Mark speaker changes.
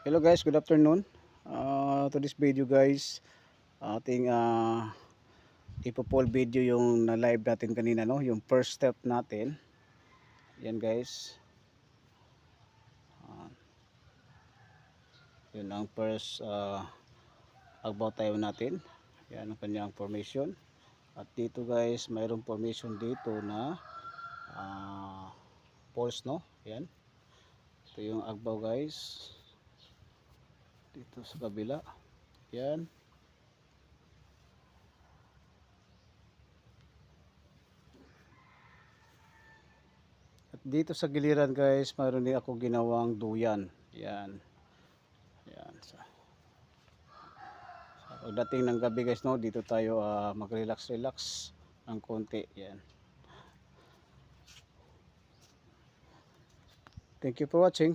Speaker 1: Hello guys, good afternoon. To this video guys, ating ipo-poll video yung na live natin kanina, no? Yung first step natin. Yan guys. Uh, Yun ang first about tayo natin. Yan ang kanyang formation. At dito guys, mayroong formation dito na false, no? Yan. Ito yung agbaw guys. Dito sa kabila. Yan. At dito sa giliran guys, mayroon din ako ginawang duyan. Yan. Yan. Pagdating ng gabi guys, no, dito tayo mag-relax ng konti. Yan. Thank you for watching.